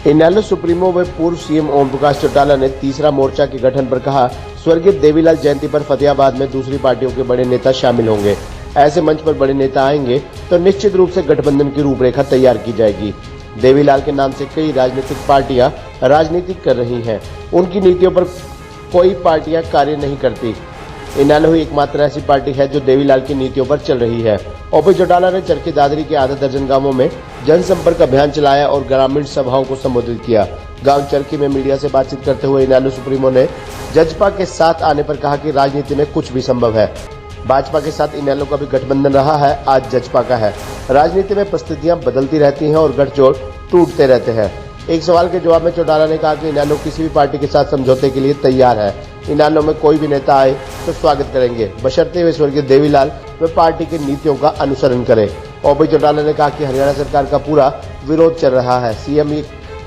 इनेलो supremo व पूर्व CM Om Prakash Chautala ने तीसरा मोर्चा के गठन पर कहा, स्वर्गीय देवीलाल जयंती पर फतेहाबाद में दूसरी पार्टियों के बड़े नेता शामिल होंगे। ऐसे मंच पर बड़े नेता आएंगे तो निश्चित रूप से गठबंधन की रूपरेखा तैयार की जाएगी। देवीलाल के नाम से कई राजनीतिक पार्टियां राजनीति कर रही हैं। उनकी नीतियों पर कोई पार्टियां कार्य नहीं करती। इनेलो ही एकमात्र ऐसी पार्टी है जो देवीलाल की नीतियों पर चल रही है। ओपी चौटाला ने चरखी दादरी के आधा दर्जन गांवों में जनसंपर्क अभियान चलाया और ग्रामीण सभाओं को संबोधित किया। गांव चरखी में मीडिया से बातचीत करते हुए इनेलो सुप्रीमो ने जजपा के साथ आने पर कहा कि राजनीति में कुछ भी संभव है। भाजपा के साथ इनेलो का भी गठबंधन रहा है, आज जजपा का है। राजनीति में परिस्थितियां बदलती रहती हैं और गठजोड़ टूटते रहते हैं। एक सवाल के जवाब में चौटाला ने कहा कि इनेलो किसी भी पार्टी के साथ समझौते के लिए तैयार है। इनेलो में कोई भी नेता आए तो स्वागत करेंगे, बशर्ते वे स्वर्गीय देवीलाल व पार्टी की नीतियों का अनुसरण करें। ओपी चौटाला ने कहा कि हरियाणा सरकार का पूरा विरोध चल रहा है। सीएम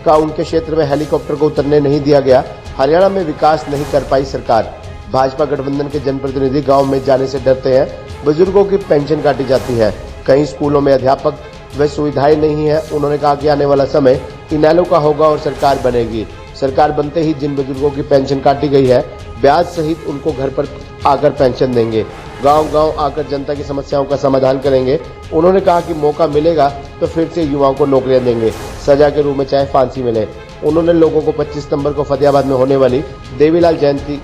का उनके क्षेत्र में हेलीकॉप्टर को उतरने नहीं दिया गया। हरियाणा में विकास नहीं कर पाई सरकार। भाजपा गठबंधन के जनप्रतिनिधि गांव में जाने से डरते हैं। बुजुर्गों की पेंशन काटी जाती है। कई स्कूलों में अध्यापक व सुविधाएं नहीं है। उन्होंने कहा कि आने वाला समय इनेलो का होगा और सरकार बनेगी। सरकार बनते ही जिन बुजुर्गों की पेंशन काटी गई है, ब्याज सहित उनको घर पर आकर पेंशन देंगे। गांव-गांव आकर जनता की समस्याओं का समाधान करेंगे। उन्होंने कहा कि मौका मिलेगा तो फिर से युवाओं को नौकरियां देंगे, सजा के रूप में चाहे फांसी मिले। उन्होंने लोगों को 25 सितंबर को फतेहाबाद में होने वाली देवीलाल जयंती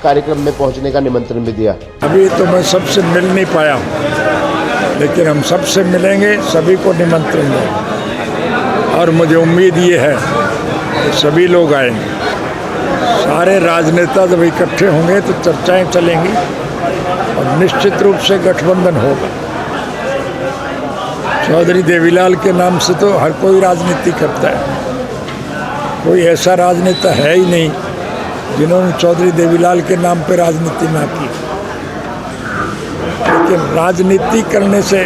कार्यक्रम में पहुंचने का निमंत्रण भी दिया। अभी तो मैं सबसे मिल नहीं पाया हूँ, लेकिन हम सबसे मिलेंगे, सभी को निमंत्रण देंगे और मुझे उम्मीद ये है कि सभी लोग आएंगे। सारे राजनेता जब इकट्ठे होंगे तो चर्चाएं चलेंगी और निश्चित रूप से गठबंधन होगा। चौधरी देवीलाल के नाम से तो हर कोई राजनीति करता है, कोई ऐसा राजनेता है ही नहीं जिन्होंने चौधरी देवीलाल के नाम पर राजनीति ना की। लेकिन राजनीति करने से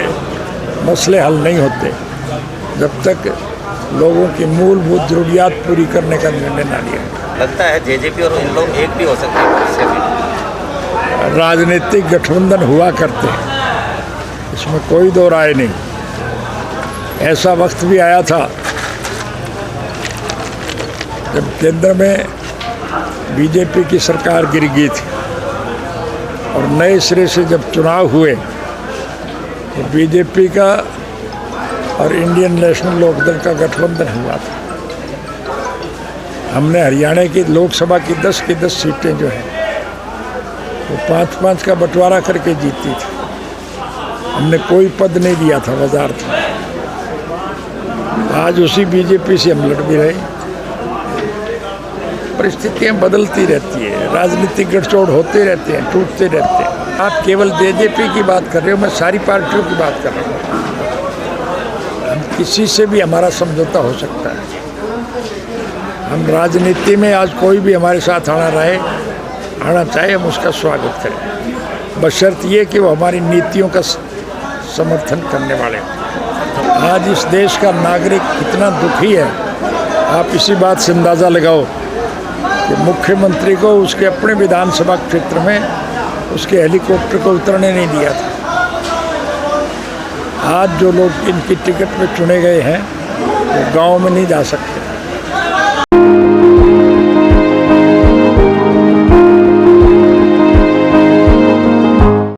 मसले हल नहीं होते जब तक लोगों की मूलभूत जरूरियात पूरी करने का निर्णय ना लिया। लगता है जेजेपी और इन लोग एक भी हो सकते हैं। राजनीतिक गठबंधन हुआ करते हैं, इसमें कोई दो राय नहीं। ऐसा वक्त भी आया था जब केंद्र में बीजेपी की सरकार गिर गई थी और नए सिरे से जब चुनाव हुए तो बीजेपी का और इंडियन नेशनल लोकदल का गठबंधन हुआ था। हमने हरियाणा की लोकसभा की 10 की 10 सीटें जो हैं वो 5-5 का बंटवारा करके जीती थी। हमने कोई पद नहीं दिया था, बाजार था। आज उसी बीजेपी से हम लड़ भी रहे। परिस्थितियां बदलती रहती है, राजनीतिक गठजोड़ होते रहते हैं, टूटते रहते हैं। आप केवल जेजेपी की बात कर रहे हो, मैं सारी पार्टियों की बात कर रहा हूँ। हम किसी से भी हमारा समझौता हो सकता है। हम राजनीति में आज कोई भी हमारे साथ आना चाहे, हम उसका स्वागत करें, बशर्ते ये कि वो हमारी नीतियों का समर्थन करने वाले हों। आज इस देश का नागरिक कितना दुखी है, आप इसी बात से अंदाज़ा लगाओ कि मुख्यमंत्री को उसके अपने विधानसभा क्षेत्र में उसके हेलीकॉप्टर को उतरने नहीं दिया था। आज जो लोग इनकी टिकट पे चुने गए हैं वो गांव में नहीं जा सकते।